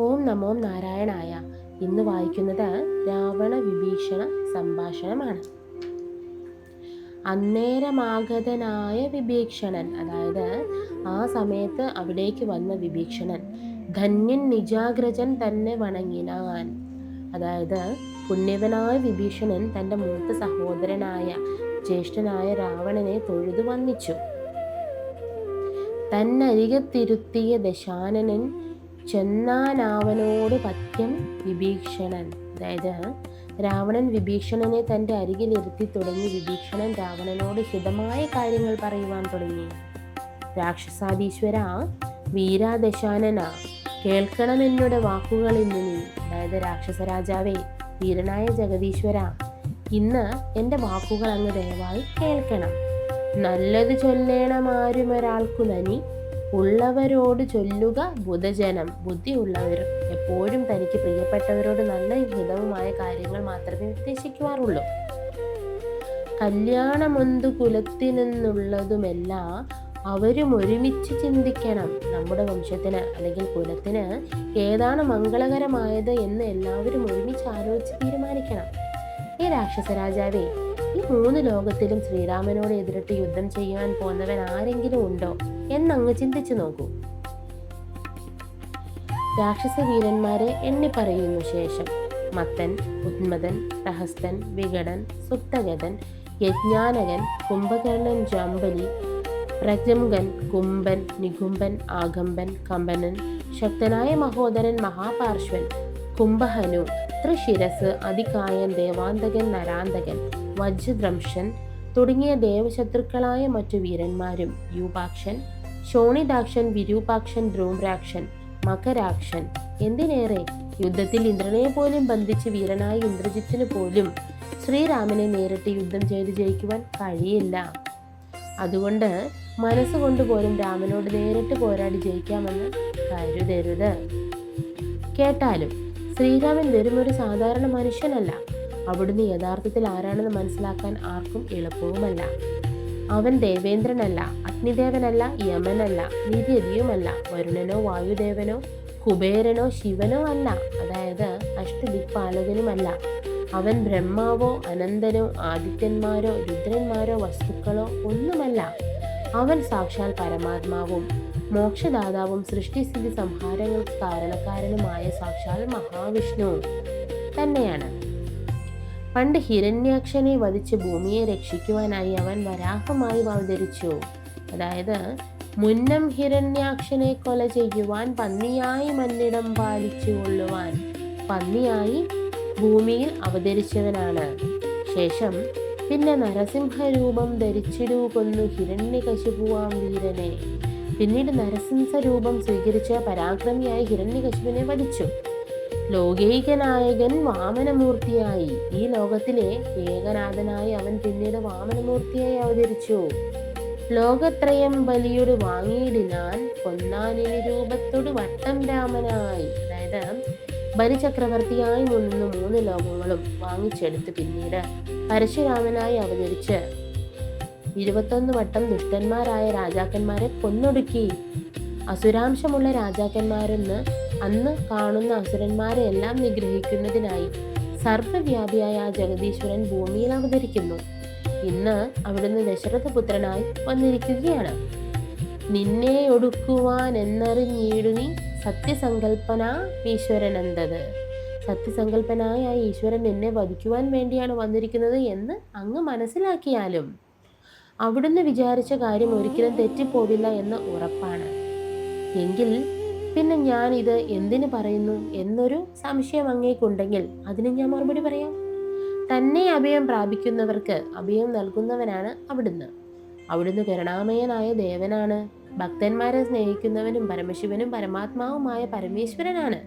ഓം നമോ നാരായണായ. ഇന്ന് വായിക്കുന്നത് രാവണ വിഭീഷണ സംഭാഷണമാണ്. അന്നേരമാഗതനായ വിഭീഷണൻ, അതായത് ആ സമയത്ത് അവിടേക്ക് വന്ന വിഭീഷണൻ, ധന്യൻ നിജാഗ്രജൻ തന്നെ വണങ്ങിനാൻ. അതായത് പുണ്യവനായ വിഭീഷണൻ തൻ്റെ മൂത്ത സഹോദരനായ ജ്യേഷ്ഠനായ രാവണനെ തൊഴുതു വന്ദിച്ചു. തന്നരികത്തിരുത്തിയ ദശാനനൻ ചെന്നാനാവനോട് പഥ്യം വിഭീഷണൻ. അതായത് രാവണൻ വിഭീഷണനെ തൻ്റെ അരികിലിരുത്തി തുടങ്ങി. വിഭീഷണൻ രാവണനോട് ഹിതമായ കാര്യങ്ങൾ പറയുവാൻ തുടങ്ങി. രാക്ഷസാധീശ്വര, വീരാദശാനന, കേൾക്കണമെന്നുടെ വാക്കുകൾ ഇന്ന് നീ. അതായത് രാക്ഷസരാജാവേ, വീരനായ ജഗദീശ്വര, ഇന്ന് എൻ്റെ വാക്കുകൾ അങ്ങ് ദയവായി കേൾക്കണം. നല്ലത് ചൊല്ലേണമാരുമൊരാൾക്കു നനി, ഉള്ളവരോട് ചൊല്ലുക ബുധജനം. ബുദ്ധിയുള്ളവർ എപ്പോഴും തനിക്ക് പ്രിയപ്പെട്ടവരോട് നല്ല ഹിതവുമായ കാര്യങ്ങൾ മാത്രമേ ഉദ്ദേശിക്കുവാറുള്ളൂ. കല്യാണമൊന്തു കുലത്തിനെന്നുള്ളതുമെല്ലാം അവരും ഒരുമിച്ച് ചിന്തിക്കണം. നമ്മുടെ വംശത്തിന് അല്ലെങ്കിൽ കുലത്തിന് ഏതാണ് മംഗളകരമായത് എന്ന് എല്ലാവരും ഒരുമിച്ച് ആലോചിച്ച് തീരുമാനിക്കണം. ഈ രാക്ഷസരാജാവേ, ഈ 3 ലോകത്തിലും ശ്രീരാമനോട് എതിരിട്ട് യുദ്ധം ചെയ്യുവാൻ പോന്നവൻ ആരെങ്കിലും ഉണ്ടോ എന്നങ്ങ് ചിന്തിച്ചു നോക്കൂ. രാക്ഷസ വീരന്മാരെ എണ്ണി പറയുന്നു ശേഷം മത്തൻ, ഉന്മദൻ, പ്രഹസ്തൻ, വികടൻ, സുപ്തഗതൻ, യജ്ഞാനകൻ, കുംഭകർണൻ, ജാമ്പലി, പ്രജംഗൻ, കുംഭൻ, നികുംഭൻ, ആഗംബൻ, കമ്പനൻ, ശക്തനായ മഹോദരൻ, മഹാപാർശ്വൻ, കുംഭഹനു, ത്രിശിരസ്, അതികായൻ, ദേവാന്തകൻ, നരാന്തകൻ, വജ്രദ്രംശൻ തുടങ്ങിയ ദേവശത്രുക്കളായ മറ്റു വീരന്മാരും, യൂപാക്ഷൻ, ശോണിതാക്ഷൻ, വിരൂപാക്ഷൻ, ധ്രൂമ്രാക്ഷൻ, മകരാക്ഷൻ, എന്തിനേറെ യുദ്ധത്തിൽ ഇന്ദ്രനെ പോലും ബന്ധിച്ച് വീരനായ ഇന്ദ്രജിത്തിന് പോലും ശ്രീരാമനെ നേരിട്ട് യുദ്ധം ചെയ്ത് ജയിക്കുവാൻ കഴിയില്ല. അതുകൊണ്ട് മനസ്സുകൊണ്ട് പോലും രാമനോട് നേരിട്ട് പോരാടി ജയിക്കാമെന്ന് കരുതരുത്. കേട്ടാലും ശ്രീരാമൻ വെറുമൊരു സാധാരണ മനുഷ്യനല്ല. അവിടുന്ന് യഥാർത്ഥത്തിൽ ആരാണെന്ന് മനസ്സിലാക്കാൻ ആർക്കും എളുപ്പവുമല്ല. അവൻ ദേവേന്ദ്രനല്ല, അഗ്നിദേവനല്ല, യമനല്ല, നിര്യതിയുമല്ല, വരുണനോ വായുദേവനോ കുബേരനോ ശിവനോ അല്ല, അതായത് അഷ്ടദിക്പാലകനുമല്ല. അവൻ ബ്രഹ്മാവോ അനന്തനോ ആദിത്യന്മാരോ രുദ്രന്മാരോ വസ്തുക്കളോ ഒന്നുമല്ല. അവൻ സാക്ഷാൽ പരമാത്മാവും മോക്ഷദാതാവും സൃഷ്ടിസ്ഥിതി സംഹാരങ്ങൾക്ക് കാരണക്കാരനുമായ സാക്ഷാൽ മഹാവിഷ്ണു തന്നെയാണ്. പണ്ട് ഹിരണ്യാക്ഷനെ വധിച്ച് ഭൂമിയെ രക്ഷിക്കുവാനായി അവൻ വരാഹമായി അവതരിച്ചു. അതായത് മുന്നം ഹിരണ്യാക്ഷനെ കൊല ചെയ്യുവാൻ പന്നിയായി മന്നിടം പാലിച്ചു കൊള്ളുവാൻ പന്നിയായി ഭൂമിയിൽ അവതരിച്ചവനാണ്. ശേഷം പിന്നെ നരസിംഹരൂപം ധരിച്ചിടു കൊന്നു ഹിരണ്യകശിപുവാം വീരനെ. പിന്നീട് നരസിംഹ രൂപം സ്വീകരിച്ച പരാക്രമിയായി ഹിരണ്യകശിപുവിനെ വധിച്ചു. ലോകൈകനായകൻ വാമനമൂർത്തിയായി, ഈ ലോകത്തിലെ ഏകനാഥനായി അവൻ പിന്നീട് വാമനമൂർത്തിയായി അവതരിച്ചു. ലോകത്രയം ബലിയോട് വാങ്ങിയിടിനാൻ കൊന്നാനിനി രൂപത്തോട് വട്ടം രാമനായി. അതായത് ബലിചക്രവർത്തിയായി നിന്ന് 3 ലോകങ്ങളും വാങ്ങിച്ചെടുത്ത് പിന്നീട് പരശുരാമനായി അവതരിച്ച് 21 വട്ടം ദുഷ്ടന്മാരായ രാജാക്കന്മാരെ കൊന്നൊടുക്കി. അസുരാംശമുള്ള രാജാക്കന്മാരെന്ന് അന്ന് കാണുന്ന അസുരന്മാരെ എല്ലാം നിഗ്രഹിക്കുന്നതിനായി സർവ്വവ്യാപിയായ ആ ജഗദീശ്വരൻ ഭൂമിയിൽ അവതരിക്കുന്നു. ഇന്ന് അവിടുന്ന് ദശരഥപുത്രനായി വന്നിരിക്കുകയാണ്. നിന്നെ ഒടുക്കുവാൻ എന്നറിഞ്ഞീടു നീ സത്യസങ്കൽപ്പന ഈശ്വരനെന്തത്. സത്യസങ്കല്പനായ ആ ഈശ്വരൻ എന്നെ വധിക്കുവാൻ വേണ്ടിയാണ് വന്നിരിക്കുന്നത് എന്ന് അങ്ങ് മനസ്സിലാക്കിയാലും അവിടുന്ന് വിചാരിച്ച കാര്യം ഒരിക്കലും തെറ്റിപ്പോവില്ല എന്ന് ഉറപ്പാണ്. എങ്കിൽ പിന്നെ ഞാൻ ഇത് എന്തിനു പറയുന്നു എന്നൊരു സംശയം അങ്ങേക്കുണ്ടെങ്കിൽ അതിന് ഞാൻ മറുപടി പറയാം. തന്നെ അഭയം പ്രാപിക്കുന്നവർക്ക് അഭയം നൽകുന്നവനാണ് അവിടുന്ന്. അവിടുന്ന് കരുണാമയനായ ദേവനാണ്. ഭക്തന്മാരെ സ്നേഹിക്കുന്നവനും പരമശിവനും പരമാത്മാവുമായ പരമേശ്വരനാണ്.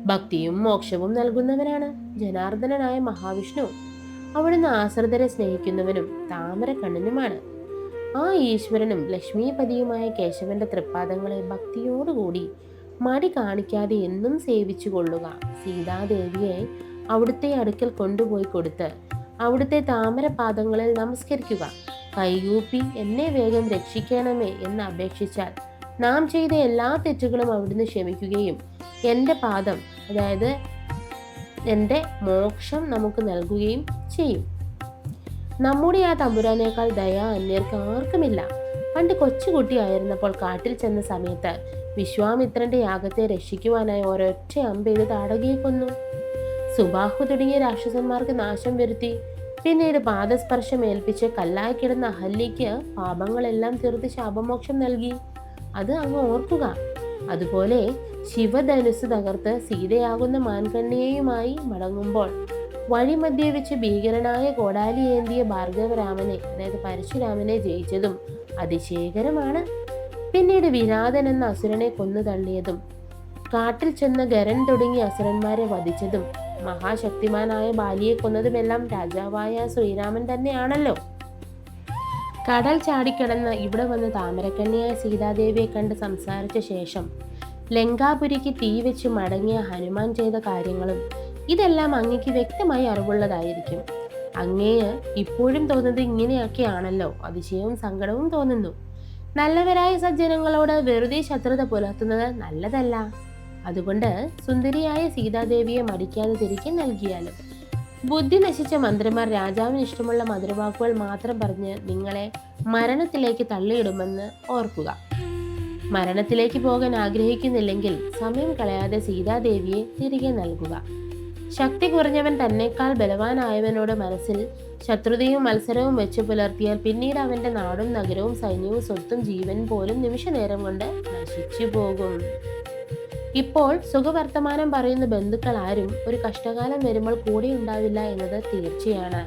ഭക്തിയും മോക്ഷവും നൽകുന്നവനാണ് ജനാർദ്ദനനായ മഹാവിഷ്ണു. അവിടുന്ന് ആശ്രിതരെ സ്നേഹിക്കുന്നവനും താമര കണ്ണനുമാണ്. ആ ഈശ്വരനും ലക്ഷ്മീപതിയുമായ കേശവന്റെ തൃപ്പാദങ്ങളെ ഭക്തിയോടുകൂടി മടി കാണിക്കാതെ എന്നും സേവിച്ചു കൊള്ളുക. സീതാദേവിയെ അവിടുത്തെ അടുക്കൽ കൊണ്ടുപോയി കൊടുത്ത് അവിടുത്തെ താമരപാദങ്ങളിൽ നമസ്കരിക്കുക. കൈകൂപ്പി എന്നെ വേഗം രക്ഷിക്കണമേ എന്ന് അപേക്ഷിച്ചാൽ നാം ചെയ്ത എല്ലാ തെറ്റുകളും അവിടുന്ന് ക്ഷമിക്കുകയും എൻ്റെ പാദം, അതായത് എൻ്റെ മോക്ഷം നമുക്ക് നൽകുകയും ചെയ്യും. നമ്മുടെ ആ തമ്പുരാനേക്കാൾ ദയ അന്യർക്ക് ആർക്കുമില്ല. പണ്ട് കൊച്ചുകുട്ടിയായിരുന്നപ്പോൾ കാട്ടിൽ ചെന്ന സമയത്ത് വിശ്വാമിത്രന്റെ യാഗത്തെ രക്ഷിക്കുവാനായി ഒരൊറ്റ അമ്പെയ്ത് താടകയെ കൊന്നു. സുബാഹു തുടങ്ങിയ രാക്ഷസന്മാർക്ക് നാശം വരുത്തി. പിന്നീട് പാദസ്പർശം ഏൽപ്പിച്ച് കല്ലായി കിടന്ന അഹല്യയ്ക്ക് പാപങ്ങളെല്ലാം തീർത്ത് ശാപമോക്ഷം നൽകി. അത് അങ്ങ് ഓർക്കുക. അതുപോലെ ശിവധനുസ് തകർത്ത് സീതയാകുന്ന മാൻകണ്ണിയെയുമായി മടങ്ങുമ്പോൾ വഴിമധ്യേ വെച്ച് ഭീകരനായ കോടാലി ഏന്തിയ ഭാർഗവരാമനെ, അതായത് പരശുരാമനെ ജയിച്ചതും അതിശയകരമാണ്. പിന്നീട് വിരാതൻ എന്ന അസുരനെ കൊന്നു തള്ളിയതും കാട്ടിൽ ചെന്ന് ഗരൻ തുടങ്ങിയ അസുരന്മാരെ വധിച്ചതും മഹാശക്തിമാനായ ബാലിയെ കൊന്നതുമെല്ലാം രാജാവായ ശ്രീരാമൻ തന്നെയാണല്ലോ. കടൽ ചാടിക്കിടന്ന് ഇവിടെ വന്ന് താമരക്കണ്ണിയായ സീതാദേവിയെ കണ്ട് സംസാരിച്ച ശേഷം ലങ്കാപുരിക്ക് തീ വെച്ച് മടങ്ങിയ ഹനുമാൻ ചെയ്ത കാര്യങ്ങളും ഇതെല്ലാം അങ്ങേക്ക് വ്യക്തമായി അറിവുള്ളതായിരിക്കും. അങ്ങേയ് ഇപ്പോഴും തോന്നുന്നത് ഇങ്ങനെയൊക്കെയാണല്ലോ. അതിശയവും സങ്കടവും തോന്നുന്നു. നല്ലവരായ സജ്ജനങ്ങളോട് വെറുതെ ശത്രുത പുലർത്തുന്നത് നല്ലതല്ല. അതുകൊണ്ട് സുന്ദരിയായ സീതാദേവിയെ മടിക്കാതെ തിരികെ നൽകിയാലും. ബുദ്ധി നശിച്ച മന്ത്രിമാർ രാജാവിന് ഇഷ്ടമുള്ള മധുരവാക്കുകൾ മാത്രം പറഞ്ഞ് നിങ്ങളെ മരണത്തിലേക്ക് തള്ളിയിടുമെന്ന് ഓർക്കുക. മരണത്തിലേക്ക് പോകാൻ ആഗ്രഹിക്കുന്നില്ലെങ്കിൽ സമയം കളയാതെ സീതാദേവിയെ തിരികെ നൽകുക. ശക്തി കുറഞ്ഞവൻ തന്നെക്കാൾ ബലവാനായവനോട് മനസ്സിൽ ശത്രുതയും മത്സരവും വെച്ച് പുലർത്തിയാൽ പിന്നീട് അവന്റെ നാടും നഗരവും സൈന്യവും സ്വത്തും ജീവൻ പോലും നിമിഷ നേരം കൊണ്ട് നശിച്ചു പോകും. ഇപ്പോൾ സുഖവർത്തമാനം പറയുന്ന ബന്ധുക്കൾ ആരും ഒരു കഷ്ടകാലം വരുമ്പോൾ കൂടെ ഉണ്ടാവില്ല എന്നത് തീർച്ചയാണ്.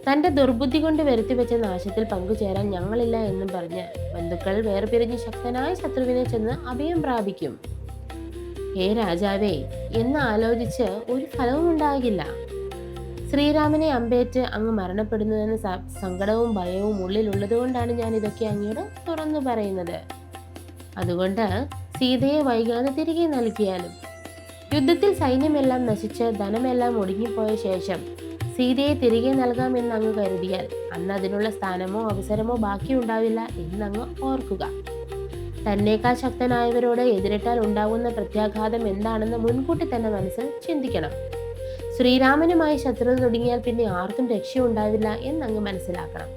തന്റെ ദുർബുദ്ധി കൊണ്ട് വരുത്തിവെച്ച നാശത്തിൽ പങ്കുചേരാൻ ഞങ്ങളില്ല എന്നും പറഞ്ഞ് ബന്ധുക്കൾ വേർപിരിഞ്ഞ് ശക്തനായ ശത്രുവിനെ ചെന്ന് അഭയം പ്രാപിക്കും. ഹേ രാജാവേ, എന്ന് ആലോചിച്ച് ഒരു ഫലവും ഉണ്ടാകില്ല. ശ്രീരാമനെ അമ്പേറ്റ് അങ്ങ് മരണപ്പെടുന്നതിന് സങ്കടവും ഭയവും ഉള്ളിലുള്ളതുകൊണ്ടാണ് ഞാൻ ഇതൊക്കെ അങ്ങയോട് തുറന്നു പറയുന്നത്. അതുകൊണ്ട് സീതയെ വൈകാതെ തിരികെ നൽകിയാലും. യുദ്ധത്തിൽ സൈന്യമെല്ലാം നശിച്ച് ധനമെല്ലാം ഒടുങ്ങിപ്പോയ ശേഷം സീതയെ തിരികെ നൽകാമെന്ന് അങ്ങ് കരുതിയാൽ അന്ന് അതിനുള്ള സ്ഥാനമോ അവസരമോ ബാക്കിയുണ്ടാവില്ല എന്നങ്ങ് ഓർക്കുക. തന്നേക്കാൾ ശക്തനായവരോട് എതിരിട്ടാൽ ഉണ്ടാകുന്ന പ്രത്യാഘാതം എന്താണെന്ന് മുൻകൂട്ടി തന്നെ മനസ്സിൽ ചിന്തിക്കണം. ശ്രീരാമനുമായി ശത്രുത തുടങ്ങിയാൽ പിന്നെ ആർക്കും രക്ഷയുണ്ടാവില്ല എന്നങ്ങ് മനസ്സിലാക്കണം.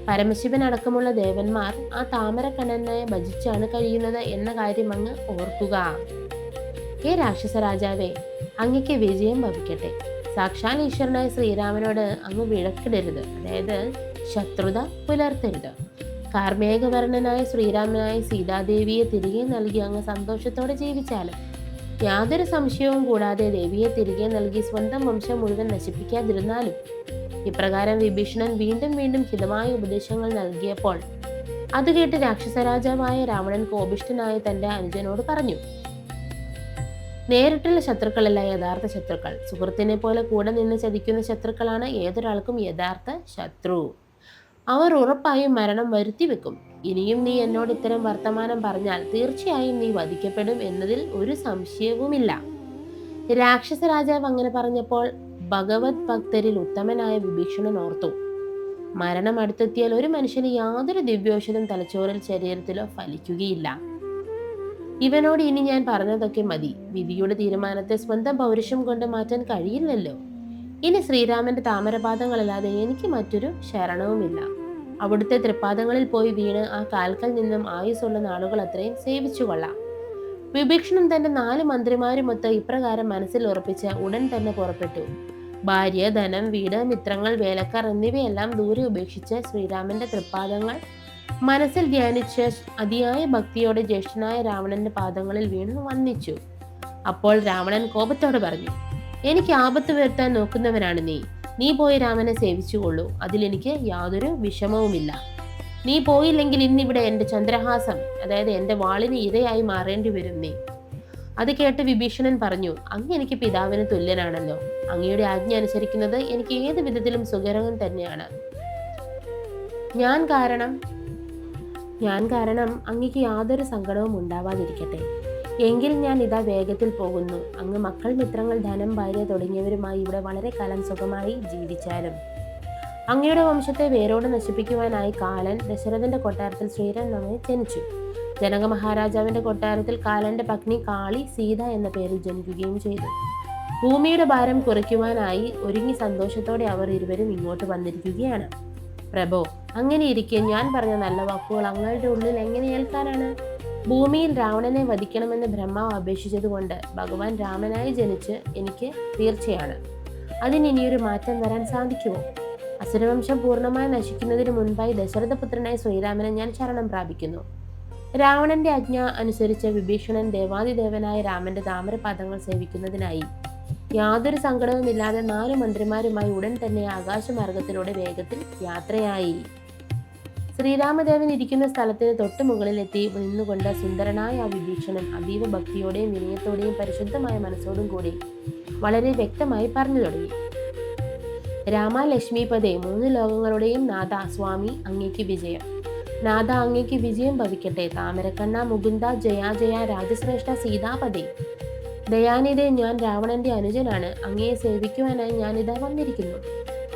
പരമശിവൻ അടക്കമുള്ള ദേവന്മാർ ആ താമരക്കണ്ണനെ ഭജിച്ചാണ് കഴിയുന്നത് എന്ന കാര്യം അങ്ങ് ഓർക്കുക. ഹേ രാക്ഷസ രാജാവേ, അങ്ങയ്ക്ക് വിജയം ഭവിക്കട്ടെ. സാക്ഷാൽ ഈശ്വരനായ ശ്രീരാമനോട് അങ്ങ് വിളക്കിടരുത്, അതായത് ശത്രുത പുലർത്തരുത്. കാർമേഘവർണ്ണനായ ശ്രീരാമനായ സീതാദേവിയെ തിരികെ നൽകി അങ്ങ് സന്തോഷത്തോടെ ജീവിച്ചാലും യാതൊരു സംശയവും കൂടാതെ ദേവിയെ തിരികെ നൽകി സ്വന്തം വംശം മുഴുവൻ നശിപ്പിക്കാതിരുന്നാലും. ഇപ്രകാരം വിഭീഷണൻ വീണ്ടും വീണ്ടും ഹിതമായ ഉപദേശങ്ങൾ നൽകിയപ്പോൾ അത് കേട്ട് രാക്ഷസരാജാവായ രാവണൻ കോപിഷ്ഠനായ തന്റെ അനുജനോട് പറഞ്ഞു, നേരിട്ടുള്ള ശത്രുക്കളല്ല യഥാർത്ഥ ശത്രുക്കൾ. സുഹൃത്തിനെ പോലെ കൂടെ നിന്ന് ചതിക്കുന്ന ശത്രുക്കളാണ് ഏതൊരാൾക്കും യഥാർത്ഥ ശത്രു. അവർ ഉറപ്പായും മരണം വരുത്തി വെക്കും. ഇനിയും നീ എന്നോട് ഇത്തരം വർത്തമാനം പറഞ്ഞാൽ തീർച്ചയായും നീ വധിക്കപ്പെടും എന്നതിൽ ഒരു സംശയവുമില്ല. രാക്ഷസ രാജാവ് അങ്ങനെ പറഞ്ഞപ്പോൾ ഭഗവത് ഭക്തരിൽ ഉത്തമനായ വിഭീഷണൻ ഓർത്തു, മരണം അടുത്തെത്തിയാൽ ഒരു മനുഷ്യന് യാതൊരു ദിവ്യോഷധം തലച്ചോറിൽ ശരീരത്തിലോ ഫലിക്കുകയില്ല. ഇവനോട് ഇനി ഞാൻ പറഞ്ഞതൊക്കെ മതി. വിധിയുടെ തീരുമാനത്തെ സ്വന്തം പൗരുഷം കൊണ്ട് മാറ്റാൻ കഴിയില്ലല്ലോ. ഇനി ശ്രീരാമന്റെ താമരപാദങ്ങളല്ലാതെ എനിക്ക് മറ്റൊരു ശരണവുമില്ല. അവിടുത്തെ തൃപ്പാദങ്ങളിൽ പോയി വീണ് ആ കാൽക്കൽ നിന്നും ആയുസ്സുള്ള നാളുകൾ അത്രയും സേവിച്ചു കൊള്ളാം. വിഭീഷണൻ തന്റെ 4 മന്ത്രിമാരുമൊത്ത് ഇപ്രകാരം മനസ്സിൽ ഉറപ്പിച്ച് ഉടൻ തന്നെ പുറപ്പെട്ടു. ഭാര്യ, ധനം, വീട്, മിത്രങ്ങൾ, വേലക്കാർ എന്നിവയെല്ലാം ദൂരെ ഉപേക്ഷിച്ച് ശ്രീരാമന്റെ തൃപ്പാദങ്ങൾ മനസ്സിൽ ധ്യാനിച്ച് അതിയായ ഭക്തിയോടെ ജ്യേഷ്ഠനായ രാവണന്റെ പാദങ്ങളിൽ വീണ് വന്ദിച്ചു. അപ്പോൾ രാവണൻ കോപത്തോടെ പറഞ്ഞു, എനിക്ക് ആപത്ത് വരുത്താൻ നോക്കുന്നവനാണ് നീ പോയി രാമനെ സേവിച്ചുകൊള്ളൂ. അതിലെനിക്ക് യാതൊരു വിഷമവുമില്ല. നീ പോയില്ലെങ്കിൽ ഇന്നിവിടെ എൻ്റെ ചന്ദ്രഹാസം, അതായത് എൻ്റെ വാളിന് ഇരയായി മാറേണ്ടി വരും നീ. അത് കേട്ട് വിഭീഷണൻ പറഞ്ഞു, അങ്ങ് എനിക്ക് പിതാവിന് തുല്യനാണല്ലോ. അങ്ങയുടെ ആജ്ഞ അനുസരിക്കുന്നത് എനിക്ക് ഏത് വിധത്തിലും സുഖകരം തന്നെയാണ്. ഞാൻ കാരണം അങ്ങക്ക് യാതൊരു സങ്കടവും ഉണ്ടാവാതിരിക്കട്ടെ. എങ്കിൽ ഞാൻ ഇതാ വേഗത്തിൽ പോകുന്നു. അങ്ങ് മക്കൾ, മിത്രങ്ങൾ, ധനം, ഭാര്യ തുടങ്ങിയവരുമായി ഇവിടെ വളരെ കാലം സുഖമായി ജീവിച്ചാലും. അങ്ങയുടെ വംശത്തെ വേരോടെ നശിപ്പിക്കുവാനായി കാലൻ ദശരഥന്റെ കൊട്ടാരത്തിൽ ശ്രീരാമനെ ജനിച്ചു. ജനക മഹാരാജാവിന്റെ കൊട്ടാരത്തിൽ കാലന്റെ പത്നി കാളി സീത എന്ന പേരിൽ ജനിക്കുകയും ചെയ്തു. ഭൂമിയുടെ ഭാരം കുറയ്ക്കുവാനായി ഒരുങ്ങി സന്തോഷത്തോടെ അവർ ഇരുവരും ഇങ്ങോട്ട് വന്നിരിക്കുകയാണ്. പ്രഭോ, അങ്ങനെ ഇരിക്കെ ഞാൻ പറഞ്ഞ നല്ല വാക്കുകൾ അങ്ങയുടെ ഉള്ളിൽ എങ്ങനെ ഏൽക്കാനാണ്? ഭൂമിയിൽ രാവണനെ വധിക്കണമെന്ന് ബ്രഹ്മാവ് അപേക്ഷിച്ചതുകൊണ്ട് ഭഗവാൻ രാമനായി ജനിച്ച് എനിക്ക് തീർച്ചയാണ്. അതിനിയൊരു മാറ്റം വരാൻ സാധിക്കുമോ? അസുരവംശം പൂർണ്ണമായി നശിക്കുന്നതിന് മുൻപായി ദശരഥപുത്രനായ ശ്രീരാമനെ ഞാൻ ശരണം പ്രാപിക്കുന്നു. രാവണന്റെ ആജ്ഞ അനുസരിച്ച് വിഭീഷണൻ ദേവാദിദേവനായ രാമന്റെ താമരപാദങ്ങൾ സേവിക്കുന്നതിനായി യാതൊരു സങ്കടവുമില്ലാതെ 4 മന്ത്രിമാരുമായി ഉടൻ തന്നെ ആകാശമാർഗത്തിലൂടെ വേഗത്തിൽ യാത്രയായി. ശ്രീരാമദേവൻ ഇരിക്കുന്ന സ്ഥലത്തിന് തൊട്ടു മുകളിലെത്തി നിന്നുകൊണ്ട് സുന്ദരനായ ആ വിഭീഷണൻ അതീവ ഭക്തിയോടെയും വിനയത്തോടെയും പരിശുദ്ധമായ മനസ്സോടും കൂടി വളരെ വ്യക്തമായി പറഞ്ഞു തുടങ്ങി. രാമ ലക്ഷ്മീപദേ, 3 ലോകങ്ങളുടെയും നാഥ സ്വാമി, അങ്ങേക്ക് വിജയം. നാഥ, അങ്ങേക്ക് വിജയം ഭവിക്കട്ടെ. താമരക്കണ്ണ മുകുന്ദ, ജയ ജയ രാജശ്രേഷ്ഠ സീതാപദേ. ദയാനിധേ, ഞാൻ രാവണന്റെ അനുജനാണ്. അങ്ങയെ സേവിക്കുവാനായി ഞാനിതാ വന്നിരിക്കുന്നു.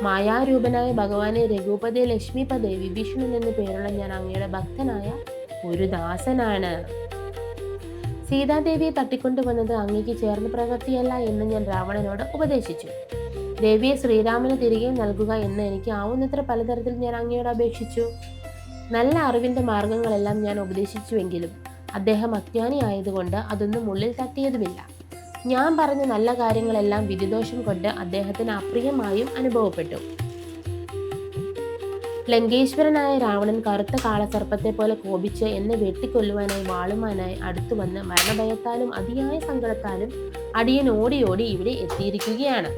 മായാരൂപനായ ഭഗവാനെ രഘുപദേ ലക്ഷ്മിപദേ, വിഭീഷണൻ എന്ന് പേരുള്ള ഞാൻ അങ്ങയുടെ ഭക്തനായ ഒരു ദാസനാണ്. സീതാദേവിയെ തട്ടിക്കൊണ്ടുവന്നത് അങ്ങേക്ക് ചേർന്ന പ്രവൃത്തിയല്ല എന്ന് ഞാൻ രാവണനോട് ഉപദേശിച്ചു. ദേവിയെ ശ്രീരാമന് തിരികെ നൽകുക എന്ന് എനിക്ക് ആവുന്നത്ര പലതരത്തിൽ ഞാൻ അങ്ങയോട് അപേക്ഷിച്ചു. നല്ല അറിവിന്റെ മാർഗങ്ങളെല്ലാം ഞാൻ ഉപദേശിച്ചുവെങ്കിലും അദ്ദേഹം അജ്ഞാനി ആയതുകൊണ്ട് അതൊന്നും ഉള്ളിൽ തട്ടിയതുമില്ല. ഞാൻ പറഞ്ഞ നല്ല കാര്യങ്ങളെല്ലാം വിധിദോഷം കൊണ്ട് അദ്ദേഹത്തിന് അപ്രിയമായും അനുഭവപ്പെട്ടു. ലങ്കേശ്വരനായ രാവണൻ കറുത്ത കാളസർപ്പത്തെ പോലെ കോപിച്ച് എന്നെ വെട്ടിക്കൊല്ലുവാനായി വാളുമാനായി അടുത്തു വന്ന് മരണഭയത്താലും അതിയായ സങ്കടത്താലും അടിയൻ ഓടി ഓടി ഇവിടെ എത്തിയിരിക്കുകയാണ്.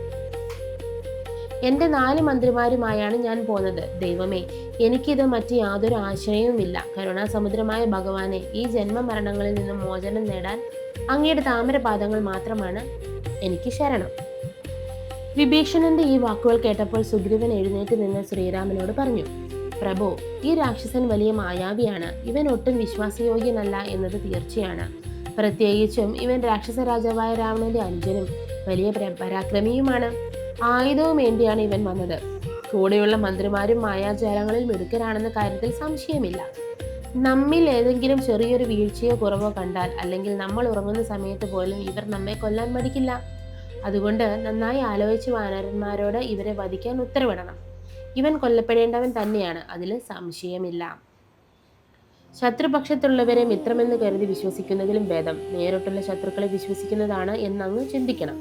എൻ്റെ 4 മന്ത്രിമാരുമായാണ് ഞാൻ പോന്നത്. ദൈവമേ, എനിക്കിത് മറ്റ് യാതൊരു ആശ്രയവുമില്ല. കരുണാസമുദ്രമായ ഭഗവാനെ, ഈ ജന്മമരണങ്ങളിൽ നിന്നും മോചനം നേടാൻ അങ്ങയുടെ താമരപാദങ്ങൾ മാത്രമാണ് എനിക്ക് ശരണം. വിഭീഷണന്റെ ഈ വാക്കുകൾ കേട്ടപ്പോൾ സുഗ്രീവൻ എഴുന്നേറ്റ് നിന്ന് ശ്രീരാമനോട് പറഞ്ഞു, പ്രഭു, ഈ രാക്ഷസൻ വലിയ മായാവിയാണ്. ഇവൻ ഒട്ടും വിശ്വാസയോഗ്യനല്ല എന്നത് തീർച്ചയാണ്. പ്രത്യേകിച്ചും ഇവൻ രാക്ഷസ രാജാവായ രാവണന്റെ അനുജനും വലിയ പരാക്രമിയുമാണ്. ആയുധവും വേണ്ടിയാണ് ഇവൻ വന്നത്. കൂടെയുള്ള മന്ത്രിമാരും മായാജാലങ്ങളിൽ മിടുക്കരാണെന്ന കാര്യത്തിൽ സംശയമില്ല. നമ്മിൽ ഏതെങ്കിലും ചെറിയൊരു വീഴ്ചയോ കുറവോ കണ്ടാൽ, അല്ലെങ്കിൽ നമ്മൾ ഉറങ്ങുന്ന സമയത്ത് പോലും ഇവർ നമ്മെ കൊല്ലാൻ മടിക്കില്ല. അതുകൊണ്ട് നന്നായി ആലോചിച്ച് വാനരന്മാരോട് ഇവരെ വധിക്കാൻ ഉത്തരവിടണം. ഇവൻ കൊല്ലപ്പെടേണ്ടവൻ തന്നെയാണ്, അതിൽ സംശയമില്ല. ശത്രുപക്ഷത്തുള്ളവരെ മിത്രമെന്ന് കരുതി വിശ്വസിക്കുന്നതിലും ഭേദം നേരിട്ടുള്ള ശത്രുക്കളെ വിശ്വസിക്കുന്നതാണ് എന്നങ്ങ് ചിന്തിക്കണം.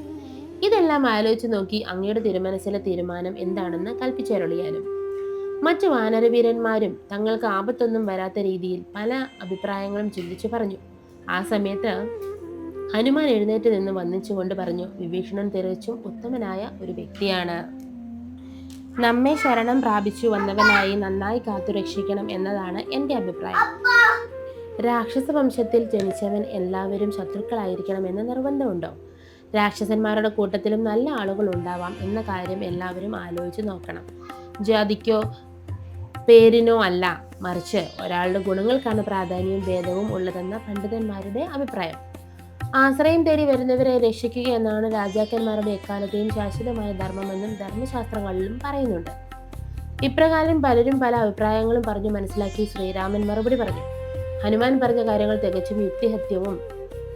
ഇതെല്ലാം ആലോചിച്ച് നോക്കി അങ്ങയുടെ തിരുമനസ്സിലെ തീരുമാനം എന്താണെന്ന് കൽപ്പിച്ചരുളിയാലും. മറ്റു വാനരവീരന്മാരും തങ്ങൾക്ക് ആപത്തൊന്നും വരാത്ത രീതിയിൽ പല അഭിപ്രായങ്ങളും ചിന്തിച്ചു പറഞ്ഞു. ആ സമയത്ത് ഹനുമാൻ എഴുന്നേറ്റ് നിന്ന് വന്ദിച്ചുകൊണ്ട് പറഞ്ഞു, വിഭീഷണൻ തികച്ചും ഉത്തമനായ ഒരു വ്യക്തിയാണ്. നമ്മെ ശരണം പ്രാപിച്ചു വന്നവനായി നന്നായി കാത്തുരക്ഷിക്കണം എന്നതാണ് എൻ്റെ അഭിപ്രായം. രാക്ഷസ വംശത്തിൽ ജനിച്ചവൻ എല്ലാവരും ശത്രുക്കളായിരിക്കണം എന്ന് നിർബന്ധമുണ്ടോ? രാക്ഷസന്മാരുടെ കൂട്ടത്തിലും നല്ല ആളുകൾ ഉണ്ടാവാം എന്ന കാര്യം എല്ലാവരും ആലോചിച്ച് നോക്കണം. ജാതിക്കോ പേരിനോ അല്ല, മറിച്ച് ഒരാളുടെ ഗുണങ്ങൾക്കാണ് പ്രാധാന്യവും ഭേദവും ഉള്ളതെന്ന പണ്ഡിതന്മാരുടെ അഭിപ്രായം. ആശ്രയം തേടി വരുന്നവരെ രക്ഷിക്കുക എന്നാണ് രാജാക്കന്മാരുടെ എക്കാലത്തെയും ശാശ്വതമായ ധർമ്മമെന്നും ധർമ്മശാസ്ത്രങ്ങളിലും പറയുന്നുണ്ട്. ഇപ്രകാരം പലരും പല അഭിപ്രായങ്ങളും പറഞ്ഞു മനസ്സിലാക്കി ശ്രീരാമൻ മറുപടി പറഞ്ഞു. ഹനുമാൻ പറഞ്ഞ കാര്യങ്ങൾ തികച്ചും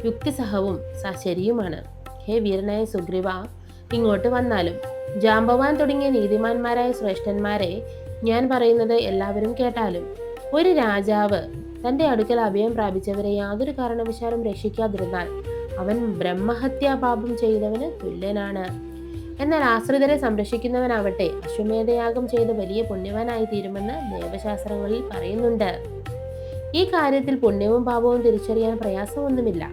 യുക്തിസഹവും ശരിയുമാണ്. ഹേ വീരനായ സുഗ്രീവ, ഇങ്ങോട്ട് വന്നാലും. ജാമ്പവാൻ തുടങ്ങിയ നീതിമാന്മാരായ ശ്രേഷ്ഠന്മാരെ, ഞാൻ പറയുന്നത് എല്ലാവരും കേട്ടാലും. ഒരു രാജാവ് തൻ്റെ അടുക്കൽ അഭയം പ്രാപിച്ചവരെ യാതൊരു കാരണവശാലും രക്ഷിക്കാതിരുന്നാൽ അവൻ ബ്രഹ്മഹത്യാപാപം ചെയ്തവന് തുല്യനാണ്. എന്നാൽ ആശ്രിതരെ സംരക്ഷിക്കുന്നവനാവട്ടെ അശ്വമേധയാഗം ചെയ്ത് വലിയ പുണ്യവാനായി തീരുമെന്ന് ദേവശാസ്ത്രങ്ങളിൽ പറയുന്നുണ്ട്. ഈ കാര്യത്തിൽ പുണ്യവും പാപവും തിരിച്ചറിയാൻ പ്രയാസമൊന്നുമില്ല.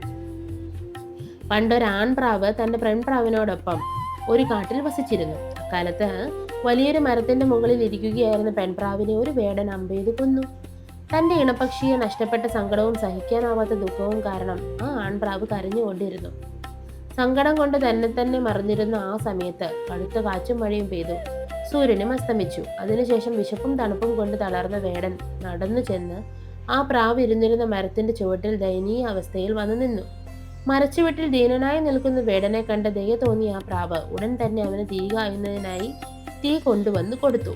പണ്ടൊരാൺപ്രാവ് തൻ്റെ പെൺപ്രാവിനോടൊപ്പം ഒരു കാട്ടിൽ വസിച്ചിരുന്നു. അക്കാലത്ത് വലിയൊരു മരത്തിന്റെ മുകളിൽ ഇരിക്കുകയായിരുന്ന പെൺപ്രാവിനെ ഒരു വേടൻ അമ്പെയ്ത് കൊന്നു. തന്റെ ഇണപക്ഷിയെ നഷ്ടപ്പെട്ട സങ്കടവും സഹിക്കാനാവാത്ത ദുഃഖവും കാരണം ആ ആൺപ്രാവ് കരഞ്ഞുകൊണ്ടിരുന്നു. സങ്കടം കൊണ്ട് തന്നെ മറിഞ്ഞിരുന്ന ആ സമയത്ത് കടുത്ത കാറ്റും മഴയും പെയ്തു. സൂര്യനും അസ്തമിച്ചു. അതിനുശേഷം വിശപ്പും തണുപ്പും കൊണ്ട് തളർന്ന വേടൻ നടന്നു ചെന്ന് ആ പ്രാവ് ഇരുന്നിരുന്ന മരത്തിന്റെ ചുവട്ടിൽ ദയനീയ അവസ്ഥയിൽ വന്നു നിന്നു. മരച്ചുവട്ടിൽ ദീനനായി നിൽക്കുന്ന വേടനെ കണ്ട് ദയ തോന്നിയ ആ പ്രാവ് ഉടൻ തന്നെ അവന് തീ കായുന്നതിനായി തീ കൊണ്ടുവന്നു കൊടുത്തു.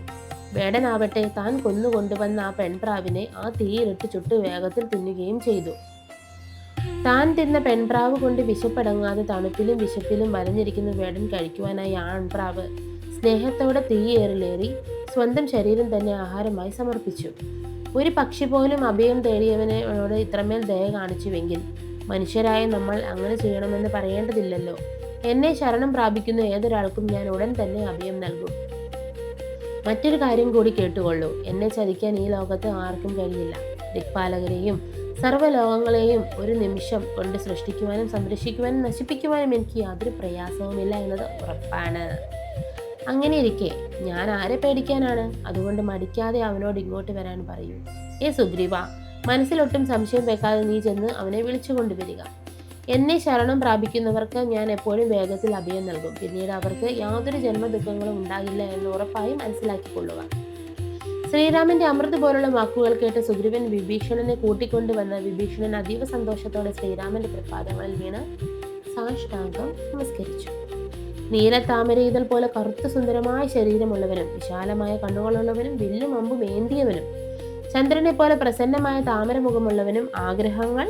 വേടനാവട്ടെ താൻ കൊന്നുകൊണ്ടുവന്ന ആ പെൺപ്രാവിനെ ആ തീയിലിട്ട് ചുട്ടു വേഗത്തിൽ തിന്നുകയും ചെയ്തു. താൻ തിന്ന പെൺപ്രാവ് കൊണ്ട് വിശപ്പടങ്ങാതെ തണുപ്പിലും വിശപ്പിലും വലഞ്ഞിരിക്കുന്ന വേടൻ കഴിക്കുവാനായി ആ ആൺപ്രാവ് സ്നേഹത്തോടെ തീയേറിലേറി സ്വന്തം ശരീരം തന്നെ ആഹാരമായി സമർപ്പിച്ചു. ഒരു പക്ഷി പോലും അഭയം തേടിയവനോട് ഇത്രമേൽ ദയ കാണിച്ചുവെങ്കിൽ മനുഷ്യരായ നമ്മൾ അങ്ങനെ ചെയ്യണമെന്ന് പറയേണ്ടതില്ലല്ലോ. എന്നെ ശരണം പ്രാപിക്കുന്ന ഏതൊരാൾക്കും ഞാൻ ഉടൻ തന്നെ അഭയം നൽകും. മറ്റൊരു കാര്യം കൂടി കേട്ടുകൊള്ളൂ. എന്നെ ചതിക്കാൻ ഈ ലോകത്ത് ആർക്കും കഴിയില്ല. ദിക്പാലകരെയും സർവ്വലോകങ്ങളെയും ഒരു നിമിഷം കൊണ്ട് സൃഷ്ടിക്കുവാനും സംരക്ഷിക്കുവാനും നശിപ്പിക്കുവാനും എനിക്ക് യാതൊരു പ്രയാസവുമില്ല എന്നത് ഉറപ്പാണ്. അങ്ങനെയിരിക്കെ ഞാൻ ആരെ പേടിക്കാനാണ്? അതുകൊണ്ട് മടിക്കാതെ അവനോട് ഇങ്ങോട്ട് വരാൻ പറയൂ. സുഗ്രീവ, മനസ്സിലൊട്ടും സംശയം വെക്കാതെ നീ ചെന്ന് അവനെ വിളിച്ചു കൊണ്ടുവരിക. എന്നെ ശരണം പ്രാപിക്കുന്നവർക്ക് ഞാൻ എപ്പോഴും വേഗത്തിൽ അഭയം നൽകും. പിന്നീട് അവർക്ക് യാതൊരു ജന്മദുഃഖങ്ങളും ഉണ്ടാകില്ല എന്ന് ഉറപ്പായി മനസ്സിലാക്കിക്കൊള്ളുക. ശ്രീരാമന്റെ അമൃത് പോലുള്ള വാക്കുകൾ കേട്ട് സുഗ്രീവൻ വിഭീഷണനെ കൂട്ടിക്കൊണ്ടുവന്ന വിഭീഷണൻ അതീവ സന്തോഷത്തോടെ ശ്രീരാമന്റെ പ്രപാദങ്ങളിൽ വീണ് സാഷ്ടാംഗം നമസ്കരിച്ചു. നീലത്താമരയിതൾ പോലെ കറുത്ത സുന്ദരമായ ശരീരമുള്ളവനും വിശാലമായ കണ്ണുകളുള്ളവനും വില്ലും അമ്പും ഏന്തിയവനും ചന്ദ്രനെ പോലെ പ്രസന്നമായ താമരമുഖമുള്ളവനും ആഗ്രഹങ്ങൾ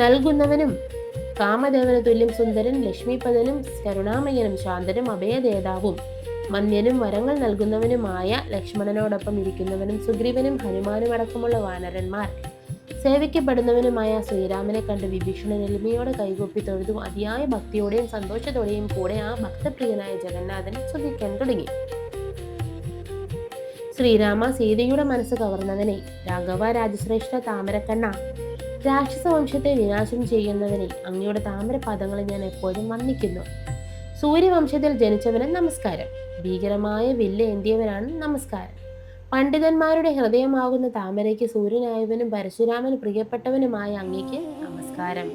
നൽകുന്നവനും കാമദേവന് തുല്യം സുന്ദരൻ ലക്ഷ്മിപദനും കരുണാമയനും ശാന്തനും അഭയദേതാവും മന്യനും വരങ്ങൾ നൽകുന്നവനുമായ ലക്ഷ്മണനോടൊപ്പം ഇരിക്കുന്നവനും സുഗ്രീവനും ഹനുമാനും അടക്കമുള്ള വാനരന്മാർ സേവിക്കപ്പെടുന്നവനുമായ ശ്രീരാമനെ കണ്ട് വിഭീഷണൻ എളിമയോടെ കൈകൊപ്പി തൊഴുതു അതിയായ ഭക്തിയോടെയും സന്തോഷത്തോടെയും കൂടെ ആ ഭക്തപ്രിയനായ ജഗന്നാഥനെ സ്തുതിക്കാൻ തുടങ്ങി. ശ്രീരാമ, സീതയുടെ മനസ്സ് കവർന്നവനെ, രാഘവ രാജശ്രേഷ്ഠ താമരക്കണ്ണ, രാക്ഷസ വംശത്തെ വിനാശം ചെയ്യുന്നവനെ, അങ്ങയുടെ താമരപാദങ്ങളെ ഞാൻ എപ്പോഴും വന്ദിക്കുന്നു. സൂര്യവംശത്തിൽ ജനിച്ചവന് നമസ്കാരം. ഭീകരമായ വില്ല് ഏന്തിയവനാണ് നമസ്കാരം. പണ്ഡിതന്മാരുടെ ഹൃദയമാകുന്ന താമരയ്ക്ക് സൂര്യനായവനും പരശുരാമന് പ്രിയപ്പെട്ടവനുമായ അങ്ങയ്ക്ക് നമസ്കാരം.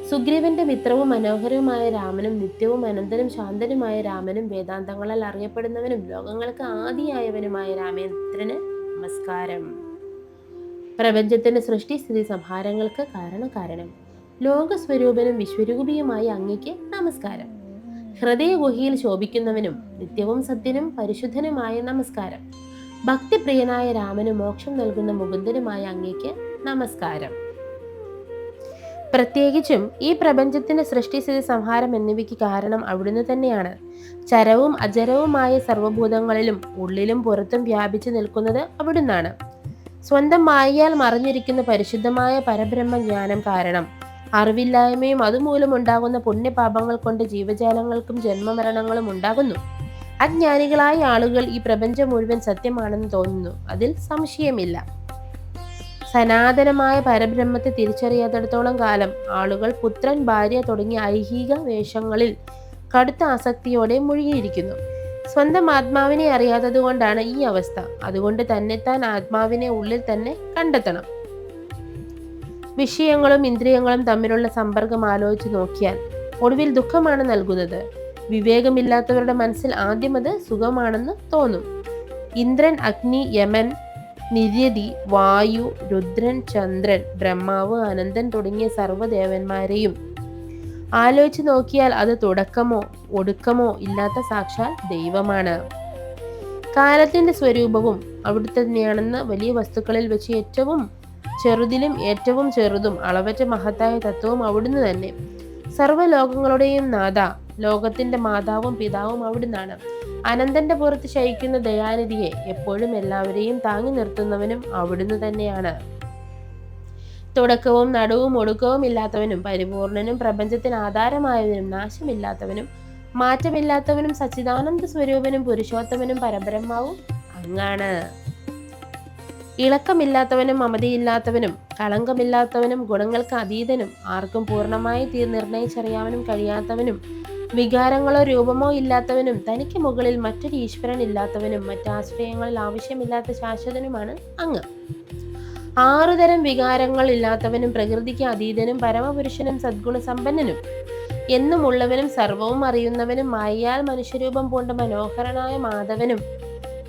സുഗ്രീവന്റെ മിത്രവും മനോഹരവുമായ രാമനും നിത്യവും അനന്തനും ശാന്തനുമായ രാമനും വേദാന്തങ്ങളാൽ അറിയപ്പെടുന്നവനും ലോകങ്ങൾക്ക് ആദിയായവനുമായ രാമേന്ദ്രന് നമസ്കാരം. പ്രപഞ്ചത്തിന്റെ സൃഷ്ടി സ്ഥിതി സംഹാരങ്ങൾക്ക് കാരണം ലോകസ്വരൂപനും വിശ്വരൂപിയുമായ അങ്ങയ്ക്ക് നമസ്കാരം. ഹൃദയഗുഹയിൽ ശോഭിക്കുന്നവനും നിത്യവും സത്യനും പരിശുദ്ധനുമായ നമസ്കാരം. ഭക്തിപ്രിയനായ രാമന് മോക്ഷം നൽകുന്ന മുകുന്ദനുമായ അങ്ങയ്ക്ക് നമസ്കാരം. പ്രത്യേകിച്ചും ഈ പ്രപഞ്ചത്തിന്റെ സൃഷ്ടിസ്ഥിതി സംഹാരം എന്നിവയ്ക്ക് കാരണം അവിടുന്ന് തന്നെയാണ്. ചരവും അചരവുമായ സർവ്വഭൂതങ്ങളിലും ഉള്ളിലും പുറത്തും വ്യാപിച്ചു നിൽക്കുന്നത് അവിടുന്നാണ്. സ്വന്തം മായയാൽ മറഞ്ഞിരിക്കുന്ന പരിശുദ്ധമായ പരബ്രഹ്മജ്ഞാനം കാരണം അറിവില്ലായ്മയും അതുമൂലമുണ്ടാകുന്ന പുണ്യപാപങ്ങൾ കൊണ്ട് ജീവജാലങ്ങൾക്കും ജന്മമരണങ്ങളും ഉണ്ടാകുന്നു. അജ്ഞാനികളായ ആളുകൾ ഈ പ്രപഞ്ചം മുഴുവൻ സത്യമാണെന്ന് തോന്നുന്നു. അതിൽ സംശയമില്ല. സനാതനമായ പരബ്രഹ്മത്തെ തിരിച്ചറിയാത്തിടത്തോളം കാലം ആളുകൾ പുത്രൻ, ഭാര്യ തുടങ്ങിയ ഐഹിക വേഷങ്ങളിൽ കടുത്ത ആസക്തിയോടെ മുഴുകിയിരിക്കുന്നു. സ്വന്തം ആത്മാവിനെ അറിയാത്തതുകൊണ്ടാണ് ഈ അവസ്ഥ. അതുകൊണ്ട് തന്നെത്താൻ ആത്മാവിനെ ഉള്ളിൽ തന്നെ കണ്ടെത്തണം. വിഷയങ്ങളും ഇന്ദ്രിയങ്ങളും തമ്മിലുള്ള സമ്പർക്കം ആലോചിച്ച് നോക്കിയാൽ ഒടുവിൽ ദുഃഖമാണ് നൽകുന്നത്. വിവേകമില്ലാത്തവരുടെ മനസ്സിൽ ആദ്യം അത് സുഖമാണെന്ന് തോന്നും. ഇന്ദ്രൻ, അഗ്നി, യമൻ, നിര്യതി, വായു, രുദ്രൻ, ചന്ദ്രൻ, ബ്രഹ്മാവ്, അനന്തൻ തുടങ്ങിയ സർവ്വദേവന്മാരെയും ആലോചിച്ച് നോക്കിയാൽ അത് തുടക്കമോ ഒടുക്കമോ ഇല്ലാത്ത സാക്ഷാൽ ദൈവമാണ്. കാലത്തിന്റെ സ്വരൂപവും അവിടുത്തെ തന്നെയാണെന്ന് വലിയ വസ്തുക്കളിൽ വെച്ച് ഏറ്റവും ചെറുതിലും ഏറ്റവും ചെറുതും അളവറ്റ മഹത്തായ തത്വവും അവിടുന്ന് തന്നെ. സർവ്വലോകങ്ങളുടെയും നാഥ, ലോകത്തിന്റെ മാതാവും പിതാവും അവിടുന്നാണ്. അനന്തന്റെ പുറത്ത് ശയിക്കുന്ന ദയാനിധിയെ എപ്പോഴും എല്ലാവരെയും താങ്ങി നിർത്തുന്നവനും അവിടുന്ന് തന്നെയാണ്. തുടക്കവും നടുവും ഒടുക്കവും ഇല്ലാത്തവനും പരിപൂർണനും പ്രപഞ്ചത്തിന് ആധാരമായവനും നാശമില്ലാത്തവനും മാറ്റമില്ലാത്തവനും സച്ചിദാനന്ദ സ്വരൂപനും പുരുഷോത്തമനും പരബ്രഹ്മാവും അങ്ങാണ്. ഇളക്കമില്ലാത്തവനും മമതയില്ലാത്തവനും കളങ്കമില്ലാത്തവനും ഗുണങ്ങൾക്ക് അതീതനും ആർക്കും പൂർണ്ണമായി നിർണയിച്ചറിയാനും കഴിയാത്തവനും വികാരങ്ങളോ രൂപമോ ഇല്ലാത്തവനും തനിക്ക് മുകളിൽ മറ്റൊരു ഈശ്വരൻ ഇല്ലാത്തവനും മറ്റാശ്രയങ്ങളിൽ ആവശ്യമില്ലാത്ത ശാശ്വതനുമാണ് അങ്ങ്. 6 തരം വികാരങ്ങൾ ഇല്ലാത്തവനും പ്രകൃതിക്ക് അതീതനും പരമപുരുഷനും സദ്ഗുണസമ്പന്നനും എന്നുമുള്ളവനും സർവവും അറിയുന്നവനും മായയാൽ മനുഷ്യരൂപം പൂണ്ട മനോഹരനായ മാധവനും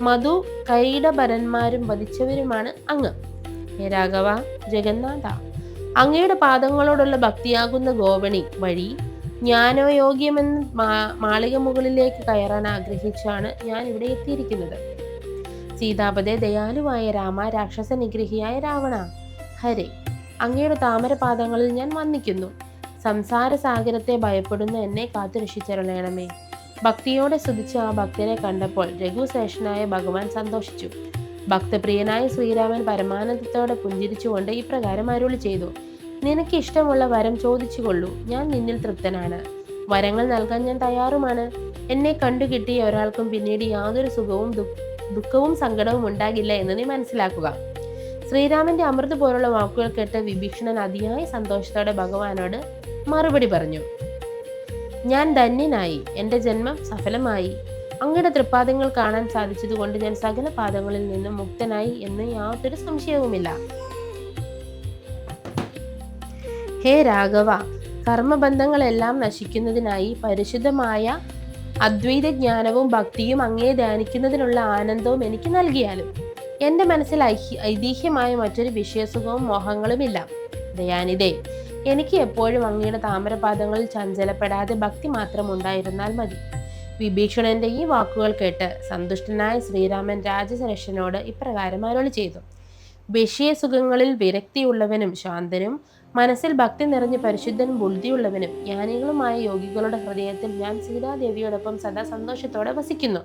മധു കൈടഭരന്മാരും വധിച്ചവരുമാണ് അങ്ങ്. ഹേ രാഘവ, ജഗന്നാഥ, അങ്ങയുടെ പാദങ്ങളോടുള്ള ഭക്തിയാകുന്ന ഗോവണി വഴി ജ്ഞാനോ യോഗ്യമെന്ന് മാളിക മുകളിലേക്ക് കയറാൻ ആഗ്രഹിച്ചാണ് ഞാൻ ഇവിടെ എത്തിയിരിക്കുന്നത്. സീതാപതേ ദയാലുവായ രാമ, രാക്ഷസ നിഗ്രഹിയായ രാവണ, ഹരേ, അങ്ങയുടെ താമരപാദങ്ങളിൽ ഞാൻ വന്ദിക്കുന്നു. സംസാര സാഗരത്തെ ഭയപ്പെടുന്ന എന്നെ കാത്തുരക്ഷിച്ചരുളയണമേ. ഭക്തിയോടെ സ്തുതിച്ച ആ ഭക്തനെ കണ്ടപ്പോൾ രഘുശ്രേഷ്ഠനായ ഭഗവാൻ സന്തോഷിച്ചു. ഭക്തപ്രിയനായ ശ്രീരാമൻ പരമാനന്ദത്തോടെ പുഞ്ചിരിച്ചുകൊണ്ട് ഇപ്രകാരം അരുളി ചെയ്തു: നിനക്ക് ഇഷ്ടമുള്ള വരം ചോദിച്ചുകൊള്ളൂ, ഞാൻ നിന്നിൽ തൃപ്തനാണ്. വരങ്ങൾ നൽകാൻ ഞാൻ തയ്യാറുമാണ്. എന്നെ കണ്ടുകിട്ടിയ ഒരാൾക്കും പിന്നീട് യാതൊരു സുഖവും ദുഃഖവും സങ്കടവും ഉണ്ടാകില്ല എന്ന് നീ മനസ്സിലാക്കുക. ശ്രീരാമന്റെ അമൃത് പോലുള്ള വാക്കുകൾ കേട്ട് വിഭീഷണൻ അതിയായ സന്തോഷത്തോടെ ഭഗവാനോട് മറുപടി പറഞ്ഞു: ഞാൻ ധന്യനായി, എൻ്റെ ജന്മം സഫലമായി. അങ്ങയുടെ തൃപ്പാദങ്ങൾ കാണാൻ സാധിച്ചതുകൊണ്ട് ഞാൻ സകല പാദങ്ങളിൽ നിന്നും മുക്തനായി എന്ന് യാതൊരു സംശയവുമില്ല. ഹേ രാഘവ, കർമ്മബന്ധങ്ങളെല്ലാം നശിക്കുന്നതിനായി പരിശുദ്ധമായ അദ്വൈത ജ്ഞാനവും ഭക്തിയും അങ്ങയെ ധ്യാനിക്കുന്നതിനുള്ള ആനന്ദവും എനിക്ക് നൽകിയാലും എൻ്റെ മനസ്സിൽ ഐതിഹ്യമായ മറ്റൊരു വിഷയസുഖവും മോഹങ്ങളുമില്ല. ദയാനിധേ, എനിക്ക് എപ്പോഴും അങ്ങയുടെ താമരപാദങ്ങളിൽ ചഞ്ചലപ്പെടാതെ ഭക്തി മാത്രം ഉണ്ടായിരുന്നാൽ മതി. വിഭീഷണന്റെ ഈ വാക്കുകൾ കേട്ട് സന്തുഷ്ടനായ ശ്രീരാമൻ രാജശ്രേഷ്ഠനോട് ഇപ്രകാരം അരുളി ചെയ്തു: വിഷയസുഖങ്ങളിൽ വിരക്തിയുള്ളവനും ശാന്തനും മനസ്സിൽ ഭക്തി നിറഞ്ഞ് പരിശുദ്ധനും ബുദ്ധിയുള്ളവനും ജ്ഞാനികളുമായ യോഗികളുടെ ഹൃദയത്തിൽ ഞാൻ സീതാദേവിയോടൊപ്പം സദാ സന്തോഷത്തോടെ വസിക്കുന്നു.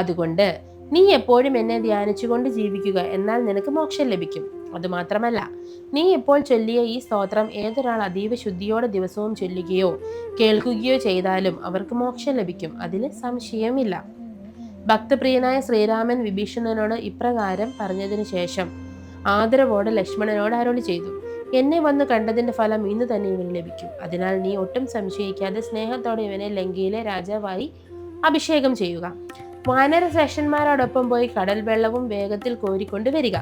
അതുകൊണ്ട് നീ എപ്പോഴും എന്നെ ധ്യാനിച്ചുകൊണ്ട് ജീവിക്കുക, എന്നാൽ നിനക്ക് മോക്ഷം ലഭിക്കും. അതുമാത്രമല്ല, നീ ഇപ്പോൾ ചൊല്ലിയ ഈ സ്തോത്രം ഏതൊരാൾ അതീവ ശുദ്ധിയോടെ ദിവസവും ചൊല്ലുകയോ കേൾക്കുകയോ ചെയ്താലും അവർക്ക് മോക്ഷം ലഭിക്കും, അതിൽ സംശയമില്ല. ഭക്തപ്രിയനായ ശ്രീരാമൻ വിഭീഷണനോട് ഇപ്രകാരം പറഞ്ഞതിനു ശേഷം ആദരവോടെ ലക്ഷ്മണനോട് അരുളി ചെയ്തു: എന്നെ വന്ന് കണ്ടതിന്റെ ഫലം ഇന്ന് തന്നെ ഇവന് ലഭിക്കും. അതിനാൽ നീ ഒട്ടും സംശയിക്കാതെ സ്നേഹത്തോടെ ഇവനെ ലങ്കയിലെ രാജാവായി അഭിഷേകം ചെയ്യുക. വാനര ശ്രേഷ്ഠന്മാരോടൊപ്പം പോയി കടൽ വെള്ളവും വേഗത്തിൽ കോരിക്കൊണ്ട് വരിക.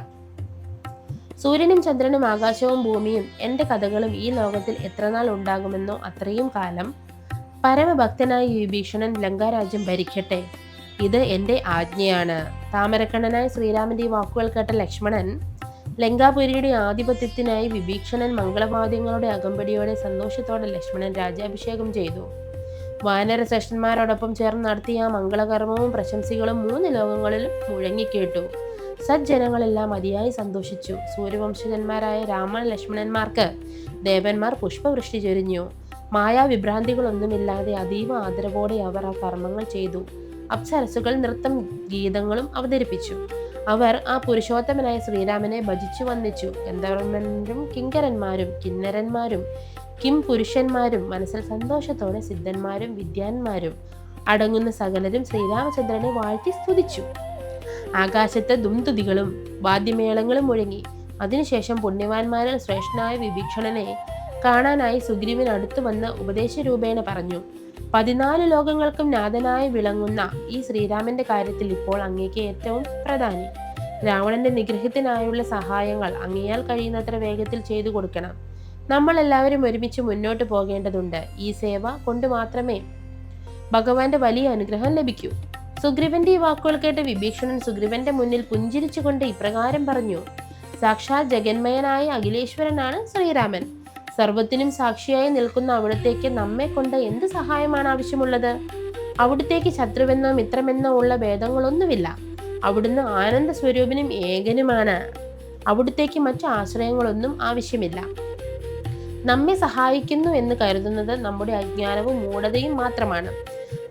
സൂര്യനും ചന്ദ്രനും ആകാശവും ഭൂമിയും എൻ്റെ കഥകളും ഈ ലോകത്തിൽ എത്രനാൾ ഉണ്ടാകുമെന്നോ അത്രയും കാലം പരമഭക്തനായ വിഭീഷണൻ ലങ്കാരാജ്യം ഭരിക്കട്ടെ. ഇത് എൻ്റെ ആജ്ഞയാണ്. താമരക്കണ്ണനായ ശ്രീരാമന്റെ ഈ വാക്കുകൾ കേട്ട ലക്ഷ്മണൻ ലങ്കാപുരിയുടെ ആധിപത്യത്തിനായി വിഭീഷണൻ മംഗളവാദ്യങ്ങളുടെ അകമ്പടിയോടെ സന്തോഷത്തോടെ ലക്ഷ്മണൻ രാജ്യാഭിഷേകം ചെയ്തു. വാനര ശ്രേഷ്ഠന്മാരോടൊപ്പം ചേർന്ന് നടത്തിയ ആ മംഗളകർമ്മവും പ്രശംസികളും 3 ലോകങ്ങളിലും മുഴങ്ങിക്കേട്ടു. സജ്ജനങ്ങളെല്ലാം അതിയായി സന്തോഷിച്ചു. സൂര്യവംശജന്മാരായ രാമൻ ലക്ഷ്മണന്മാർക്ക് ദേവന്മാർ പുഷ്പവൃഷ്ടി ചൊരിഞ്ഞു. മായാവിഭ്രാന്തികളൊന്നുമില്ലാതെ അതീവ ആദരവോടെ അവർ ആ കർമ്മങ്ങൾ ചെയ്തു. അപ്സരസുകൾ നൃത്തം ഗീതങ്ങളും അവതരിപ്പിച്ചു. അവർ ആ പുരുഷോത്തമനായ ശ്രീരാമനെ ഭജിച്ചു വന്ദിച്ചു. ഗന്ധർവന്മാരും കിങ്കരന്മാരും കിന്നരന്മാരും കിം പുരുഷന്മാരും മനസ്സിൽ സന്തോഷത്തോടെ സിദ്ധന്മാരും വിദ്വാൻമാരും അടങ്ങുന്ന സകലരും ശ്രീരാമചന്ദ്രനെ വാഴ്ത്തി സ്തുതിച്ചു. ആകാശത്ത് ദുംതുതികളും വാദ്യമേളങ്ങളും മുഴങ്ങി. അതിനുശേഷം പുണ്യവാന്മാരിൽ ശ്രേഷ്ഠനായ വിഭീഷണനെ കാണാനായി സുഗ്രീവൻ അടുത്തു വന്ന് ഉപദേശരൂപേണ പറഞ്ഞു: 14 ലോകങ്ങൾക്കും നാഥനായി വിളങ്ങുന്ന ഈ ശ്രീരാമന്റെ കാര്യത്തിൽ ഇപ്പോൾ അങ്ങേക്ക് ഏറ്റവും പ്രധാനി. രാവണന്റെ നിഗ്രഹത്തിനായുള്ള സഹായങ്ങൾ അങ്ങയാൽ കഴിയുന്നത്ര വേഗത്തിൽ ചെയ്തു കൊടുക്കണം. നമ്മൾ എല്ലാവരും ഒരുമിച്ച് മുന്നോട്ട് പോകേണ്ടതുണ്ട്. ഈ സേവ കൊണ്ട് മാത്രമേ ഭഗവാന്റെ വലിയ അനുഗ്രഹം ലഭിക്കൂ. സുഗ്രീവന്റെ ഈ വാക്കുകൾ കേട്ട് വിഭീഷണൻ സുഗ്രീവന്റെ മുന്നിൽ പുഞ്ചിരിച്ചുകൊണ്ട് ഇപ്രകാരം പറഞ്ഞു: സാക്ഷാൽ ജഗന്മയനായ അഖിലേശ്വരനാണ് ശ്രീരാമൻ. സർവത്തിനും സാക്ഷിയായി നിൽക്കുന്ന അവിടത്തേക്ക് നമ്മെ കൊണ്ട് എന്ത് സഹായമാണ് ആവശ്യമുള്ളത്? അവിടത്തേക്ക് ശത്രുവെന്നോ മിത്രമെന്നോ ഉള്ള ഭേദങ്ങളൊന്നുമില്ല. അവിടുന്ന് ആനന്ദ സ്വരൂപനും ഏകനുമാണ്. അവിടത്തേക്ക് മറ്റു ആശ്രയങ്ങളൊന്നും ആവശ്യമില്ല. നമ്മെ സഹായിക്കുന്നു എന്ന് കരുതുന്നത് നമ്മുടെ അജ്ഞാനവും മൂഢതയും മാത്രമാണ്.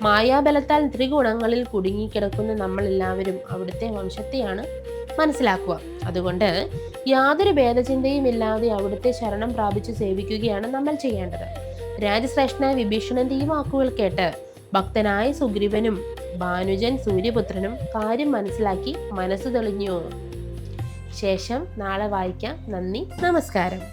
മായാബലത്താൽ ത്രിഗുണങ്ങളിൽ കുടുങ്ങിക്കിടക്കുന്ന നമ്മൾ എല്ലാവരും അവിടുത്തെ വംശത്തെയാണ് മനസ്സിലാക്കുക. അതുകൊണ്ട് യാതൊരു ഭേദചിന്തയും ഇല്ലാതെ അവിടുത്തെ ശരണം പ്രാപിച്ച് സേവിക്കുകയാണ് നമ്മൾ ചെയ്യേണ്ടത്. രാജശ്രേഷ്ഠനായ വിഭീഷണന്റെ ഈ വാക്കുകൾ കേട്ട് ഭക്തനായ സുഗ്രീവനും ഭാനുജൻ സൂര്യപുത്രനും കാര്യം മനസ്സിലാക്കി മനസ്സ് തെളിഞ്ഞു. ശേഷം നാളെ വായിക്കാം. നന്ദി, നമസ്കാരം.